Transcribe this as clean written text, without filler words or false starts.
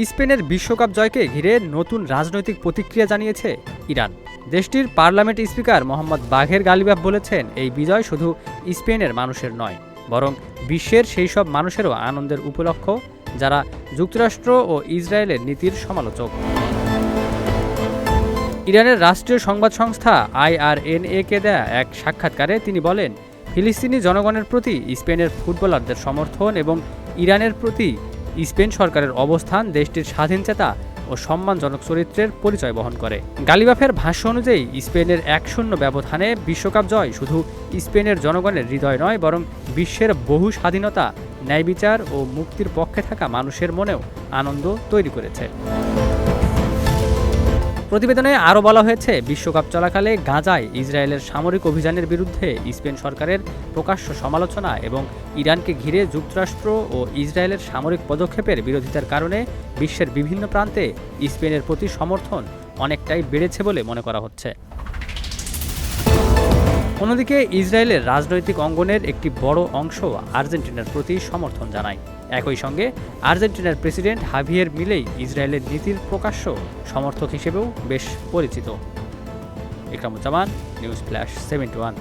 স্পেনের বিশ্বকাপ জয়কে ঘিরে নতুন রাজনৈতিক প্রতিক্রিয়া জানিয়েছে ইরান। দেশটির পার্লামেন্ট স্পিকার মোহাম্মদ বাঘের গালিবাফ বলেছেন, এই বিজয় শুধু স্পেনের মানুষের নয়, বরং বিশ্বের সেই সব মানুষেরও আনন্দের উপলক্ষ যারা যুক্তরাষ্ট্র ও ইসরায়েলের নীতির সমালোচক। ইরানের রাষ্ট্রীয় সংবাদ সংস্থা IRNA-কে দেয়া এক সাক্ষাৎকারে তিনি বলেন, ফিলিস্তিনি জনগণের প্রতি স্পেনের ফুটবলারদের সমর্থন এবং ইরানের প্রতি স্পেন সরকারের অবস্থান দেশটির স্বাধীনচেতা ও সম্মানজনক চরিত্রের পরিচয় বহন করে। গালিবাফের ভাষ্য অনুযায়ী স্পেনের 1-0 ব্যবধানে বিশ্বকাপ জয় শুধু স্পেনের জনগণের হৃদয় নয়, বরং বিশ্বের বহু স্বাধীনতা, ন্যায়বিচার ও মুক্তির পক্ষে থাকা মানুষের মনেও আনন্দ তৈরি করেছে। প্রতিবেদনে আরও বলা হয়েছে, বিশ্বকাপ চলাকালে গাজায় ইসরায়েলের সামরিক অভিযানের বিরুদ্ধে স্পেন সরকারের প্রকাশ্য সমালোচনা এবং ইরানকে ঘিরে যুক্তরাষ্ট্র ও ইসরায়েলের সামরিক পদক্ষেপের বিরোধিতার কারণে বিশ্বের বিভিন্ন প্রান্তে স্পেনের প্রতি সমর্থন অনেকটাই বেড়েছে বলে মনে করা হচ্ছে। অন্যদিকে ইসরায়েলের রাজনৈতিক অঙ্গনের একটি বড় অংশ আর্জেন্টিনার প্রতি সমর্থন জানায়। একই সঙ্গে আর্জেন্টিনার প্রেসিডেন্ট হাভিয়ের মিলেই ইসরায়েলের নীতির প্রকাশ্য সমর্থক হিসেবেও বেশ পরিচিত। Ikramuzzaman, news flash 71।